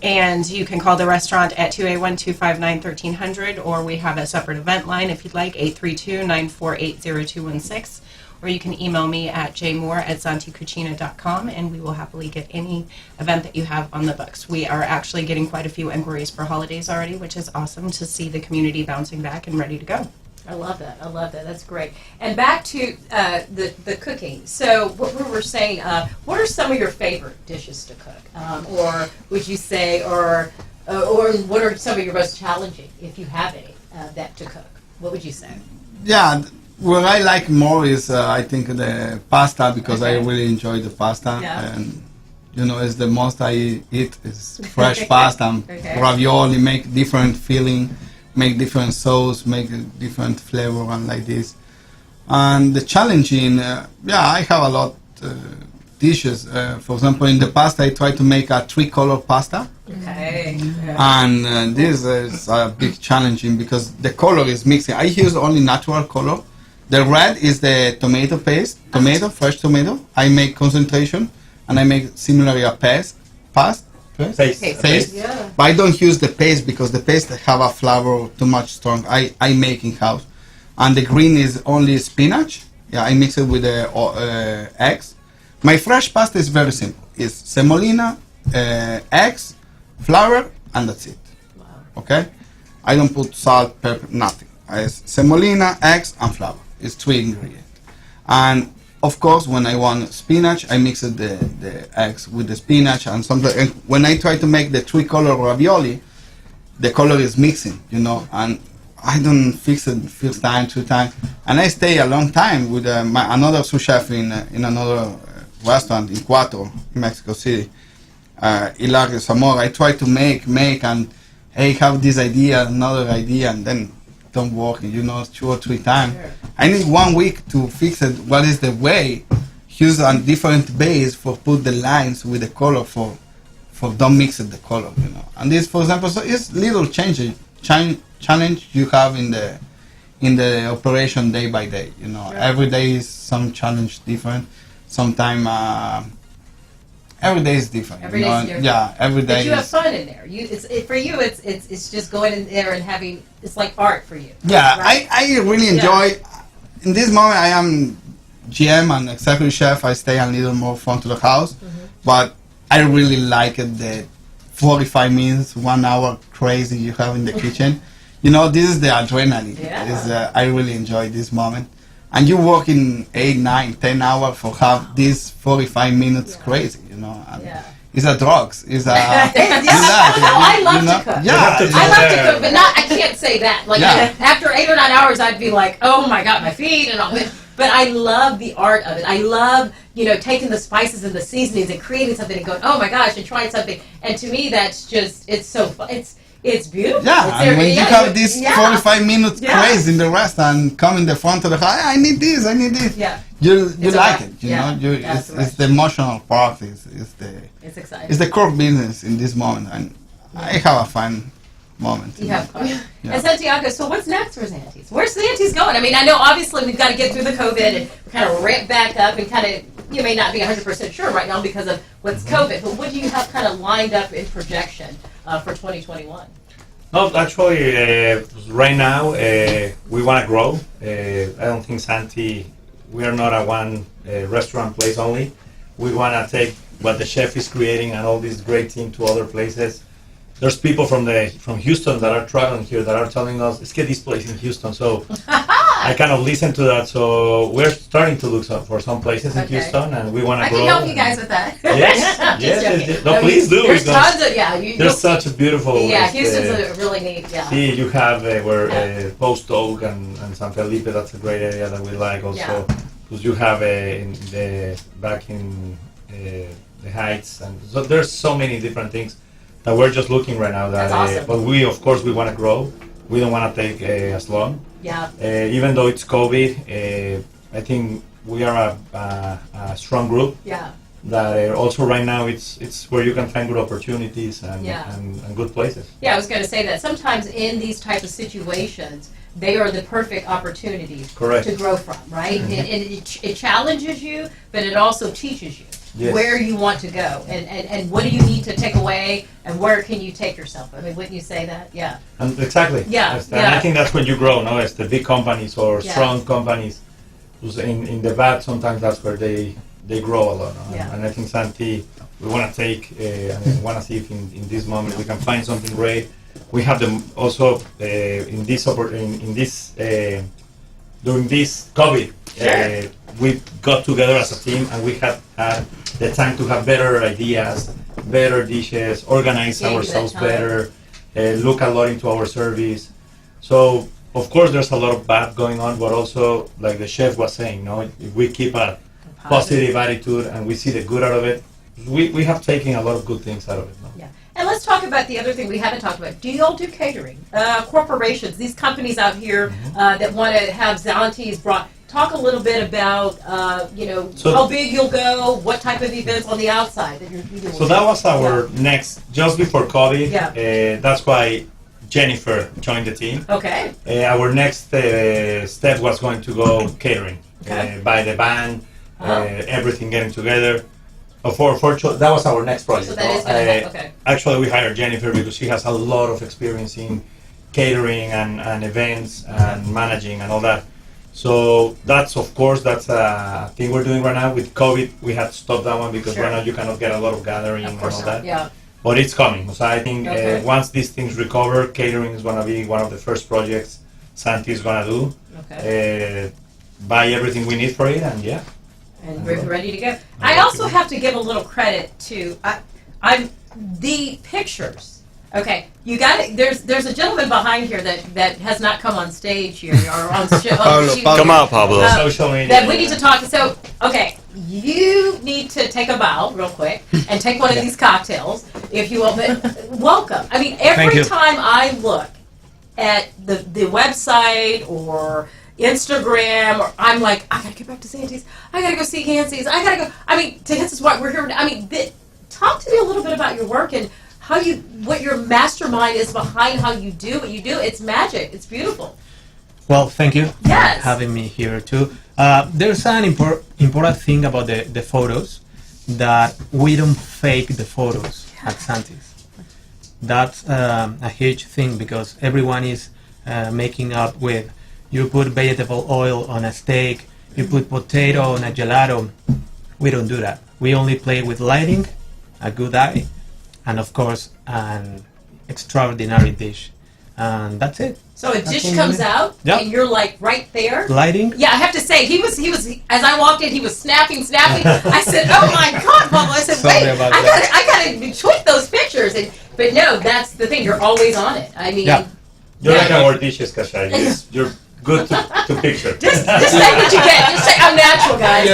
And you can call the restaurant at 281-259-1300, or we have a separate event line if you'd like, 832-948-0216. Or you can email me at jmoore@ZantiCucina.com, and we will happily get any event that you have on the books. We are actually getting quite a few inquiries for holidays already, which is awesome to see the community bouncing back and ready to go. I love that. That's great. And back to the cooking. So what we were saying, what are some of your favorite dishes to cook? Or would you say, or what are some of your most challenging, if you have any, that to cook? What would you say? Yeah. What I like more is I think the pasta because I really enjoy the pasta and it's the most I eat is fresh pasta and ravioli, make different filling, make different sauce, make different flavor and like this. And the challenging, I have a lot dishes. For example, in the pasta I try to make a 3-color pasta. Okay. And this is a big challenging because the color is mixing. I use only natural color. The red is the tomato paste, fresh tomato. I make concentration, and I make similarly a paste, paste. Yeah. But I don't use the paste because the paste have a flavor too much strong. I make in house, and the green is only spinach. Yeah, I mix it with the eggs. My fresh pasta is very simple. It's semolina, eggs, flour, and that's it. Wow. Okay, I don't put salt, pepper, nothing. It's semolina, eggs, and flour. It's 3 ingredients. And of course, when I want spinach, I mix the eggs with the spinach and something. And when I try to make the 3-color ravioli, the color is mixing, and I don't fix it first time, 2 times, and I stay a long time with another sous chef in another restaurant in Cuatro, Mexico City, Hilario Zamora. I try to make, and I have this idea, another idea, and then don't work, 2 or 3 times. Sure. I need 1 week to fix it. What is the way? Use a different base for put the lines with the color for don't mix it the color, And this, for example, so it's little challenge you have in the operation day by day. Sure. Every day is some challenge different. Sometime every day is different. Every day is different. Yeah, every day. But you have is, fun in there. For you, it's just going in there and having. It's like art for you. yeah, right? I really enjoy. In this moment, I am GM and executive chef. I stay a little more front of the house, but I really like it. The 45 minutes, 1 hour crazy you have in the kitchen. This is the adrenaline. Yeah. I really enjoy this moment. And you work in 8, 9, 10 hours for have this 45 minutes crazy, And it's a drugs. It's a. I love to cook. Yeah, I love to cook, but I can't say that. Like after 8 or 9 hours, I'd be like, oh my god, my feet and all. But I love the art of it. I love, taking the spices and the seasonings and creating something and going, oh my gosh, and trying something. And to me, that's just, it's so fun. It's beautiful. Yeah, and when you have this 45 minutes craze in the restaurant, come in the front of the house, I need this. Yeah. You like it, It's the emotional part. It's exciting. It's the core business in this moment, and I have a fun moment. You have fun. And Santiago, so what's next for Zanti's? Where's Zanti's going? I mean, I know obviously we've got to get through the COVID and kind of ramp back up and kind of, you may not be 100% sure right now because of what's COVID, but what do you have kind of lined up in projection for 2021? No, actually, right now we want to grow. I don't think Zanti, we are not a one restaurant place only. We want to take what the chef is creating and all this great team to other places. There's people from Houston that are traveling here that are telling us, let's get this place in Houston. So I kind of listen to that. So we're starting to look for some places in Houston, and we want to grow. I can help you guys with that. Yes. No, please do. There's tons of, there's such a beautiful. Yeah, Houston's a really neat, See, you have Post Oak and San Felipe. That's a great area that we like also. Because you have back in the Heights, and so there's so many different things that we're just looking right now. That, That's awesome. But we, of course, we want to grow. We don't want to take as long. Yeah. Even though it's COVID, I think we are a strong group. Yeah. That also right now it's where you can find good opportunities and good places. Yeah, I was going to say that sometimes in these type of situations, they are the perfect opportunities to grow from, right? Mm-hmm. And it challenges you, but it also teaches you where you want to go and what do you need to take away and where can you take yourself. I mean, wouldn't you say that? Yeah. And exactly. Yeah. And I think that's when you grow, no? It's the big companies or strong companies. In the bad, sometimes that's where they grow a lot. No? Yeah. And I think Zanti, we want to take and we want to see if in this moment we can find something great. We have them also during this COVID. We got together as a team and we have had the time to have better ideas, better dishes, organize ourselves better, look a lot into our service. So of course there's a lot of bad going on, but also like the chef was saying, no, if we keep a positive attitude and we see the good out of it, we have taken a lot of good things out of it. No? Yeah. And let's talk about the other thing we haven't talked about. Do you all do catering? Corporations, these companies out here that want to have Zanti's brought. Talk a little bit about, how big you'll go, what type of events on the outside that you're doing. So that was our next, just before COVID. Yeah. That's why Jennifer joined the team. Okay. Our next step was going to go catering. Okay. By the band, everything getting together. That was our next project. So that is gonna happen, okay. Actually, we hired Jennifer because she has a lot of experience in catering and events and managing and all that. So that's a thing we're doing right now. With COVID, we had to stop that one because right now you cannot get a lot of gathering and all that. Yeah. But it's coming. So I think Okay. once these things recover, catering is going to be one of the first projects Zanti is going to do. Okay. Buy everything we need for it, and yeah. And we're ready to go. I also have to give a little credit to I'm the pictures. Okay, you got it. There's a gentleman behind here that has not come on stage here or on show. Come out, Pablo. Social media. That we need to talk. So, okay, you need to take a bow real quick and take one of these cocktails, if you will. But welcome. I mean, every time I look at the website or Instagram, or I'm like, I gotta get back to Zanti's. I gotta go see Hansy's. I gotta go. I mean, this is what we're here. I mean, talk to me a little bit about your work and what your mastermind is behind how you do what you do. It's magic. It's beautiful. Well, thank you for Yes. having me here too. There's an important thing about the photos, that we don't fake the photos at Zanti's. That's a huge thing because everyone is making up with, you put vegetable oil on a steak, you put potato on a gelato. We don't do that. We only play with lighting, a good eye, and of course an extraordinary dish, and that's it. So a dish comes out, and you're like right there. Lighting. Yeah, I have to say he was. As I walked in, he was snapping. I said, "Oh my God, Pablo!" I said, "Wait, I gotta tweak those pictures." But no, that's the thing. You're always on it. I mean, You're like our dishes, Kashay. You're good to picture. Just say what you get. Just say I'm natural, guys.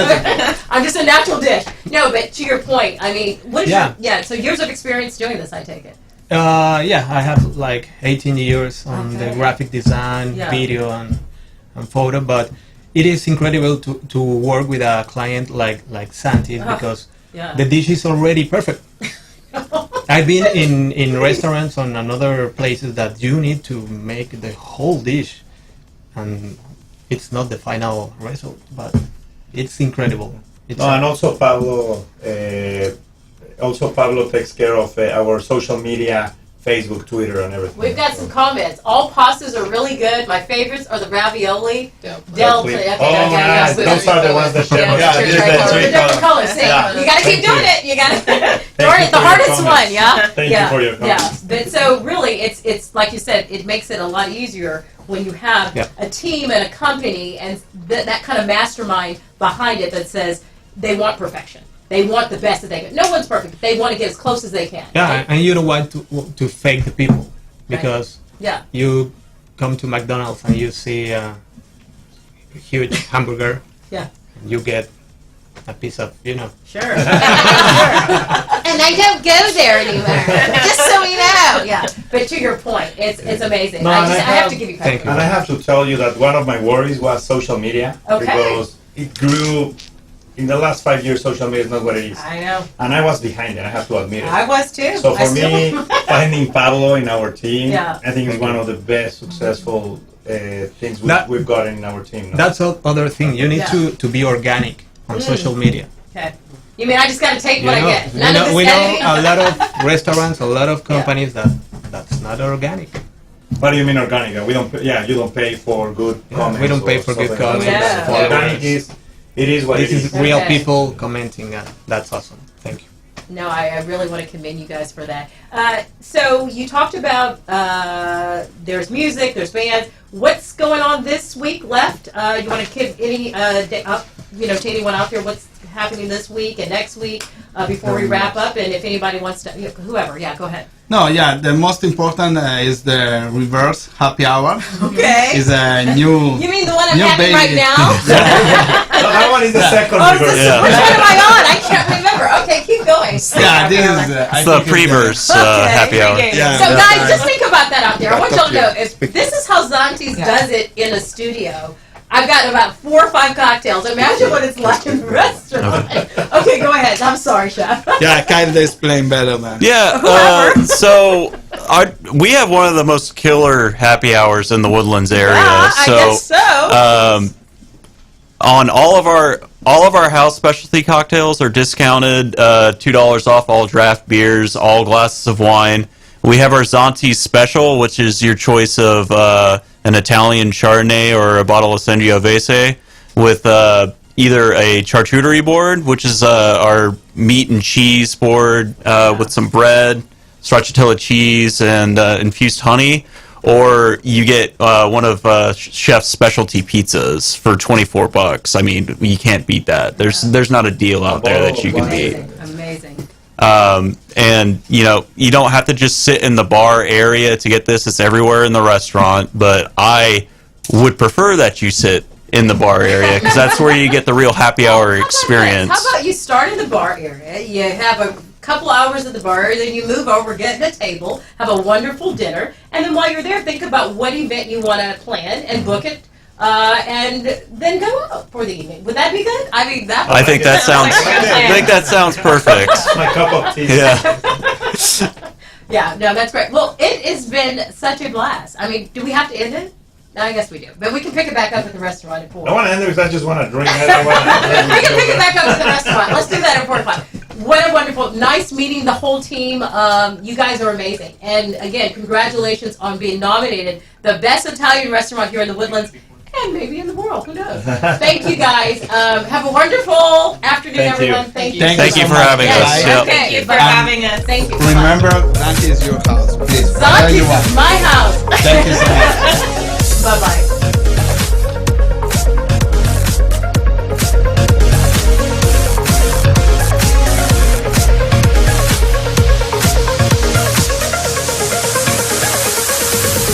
I'm just a natural dish. No, but to your point, I mean, what is so years of experience doing this, I take it. I have like 18 years on the graphic design, video, and photo. But it is incredible to work with a client like Zanti because the dish is already perfect. I've been in restaurants and other places that you need to make the whole dish, and it's not the final result, but it's incredible. And also Pablo takes care of our social media, Facebook, Twitter, and everything. We've got some comments. All pastas are really good. My favorites are the ravioli. Delta. Nice. Those are the ones that share. The different colors. See, you got to keep doing it. You got to darn it. The hardest one. Thank you for your comments. But so really, it's like you said, it makes it a lot easier when you have a team and a company and that kind of mastermind behind it that says they want perfection. They want the best that they can. No one's perfect. They want to get as close as they can. Yeah, and you don't want to fake the people because you come to McDonald's and you see a huge hamburger. Yeah. And you get a piece of, Sure. And I don't go there anymore. Just so we know. Yeah. But to your point, it's amazing. I have to give you credit. And I have to tell you that one of my worries was social media because it grew. In the last 5 years, social media is not what it is. I know. And I was behind it, I have to admit it. I was too. So for me, finding Pablo in our team, Yeah. I think is one of the best successful things we've got in our team. No? That's other thing. You need to be organic on social media. Okay. You mean I just got to take what I get? We know a lot of restaurants, a lot of companies that's not organic. What do you mean organic? We don't. You don't pay for good comments. We don't pay for good comments. Organic is. It is what this it is. This is real people commenting, and that's awesome. Thank you. No, I really want to commend you guys for that. So you talked about there's music, there's bands. What's going on this week left? You want to give any, to anyone out there what's happening this week and next week before we wrap up? And if anybody wants to, whoever, go ahead. No, the most important is the reverse happy hour. Okay. Is a new. You mean the one I'm having right now? That one is the second reverse. Which one am I on? I can't remember. Okay, keep going. This is it's the pre-verse happy hour. So guys, just think about that out there. I want y'all to know, if this is how Zanti's does it in a studio, I've got about 4 or 5 cocktails. Imagine what it's like in a restaurant. Okay, go ahead. I'm sorry, Chef. I can't explain better, man. Yeah, so we have one of the most killer happy hours in the Woodlands area. I guess so. On all of our all of our house specialty cocktails are discounted, $2 off all draft beers, all glasses of wine. We have our Zanti special, which is your choice of an Italian Chardonnay or a bottle of Sangiovese with either a charcuterie board, which is our meat and cheese board with some bread, stracciatella cheese, and infused honey, or you get one of Chef's specialty pizzas for $24. I mean, you can't beat that. There's not a deal out there that you can beat. Amazing. And you don't have to just sit in the bar area to get this. It's everywhere in the restaurant, but I would prefer that you sit in the bar area because that's where you get the real happy hour experience. How about you start in the bar area, you have a couple hours at the bar, then you move over, get a table, have a wonderful dinner, and then while you're there, think about what event you want to plan and book it, and then go out for the evening. Would that be good? I mean, I think that sounds perfect. My cup of tea. Yeah. Yeah, no, that's great. Well, it has been such a blast. I mean, do we have to end it? No, I guess we do. But we can pick it back up at the restaurant at 4. I want to end it because I just want to drink. I don't want to We can pick it back up at the restaurant. Let's do that at 4 o'clock. What a wonderful, nice meeting the whole team. You guys are amazing. And again, congratulations on being nominated the best Italian restaurant here in the Woodlands and maybe in the world. Who knows? Thank you guys. Have a wonderful afternoon, everyone. Thank you. Thank you for having us. Yep. Okay, Thank you for having us. Thank you. Remember, Zanti is your house. Please. Zanti is my house. Thank you so much. Bye-bye.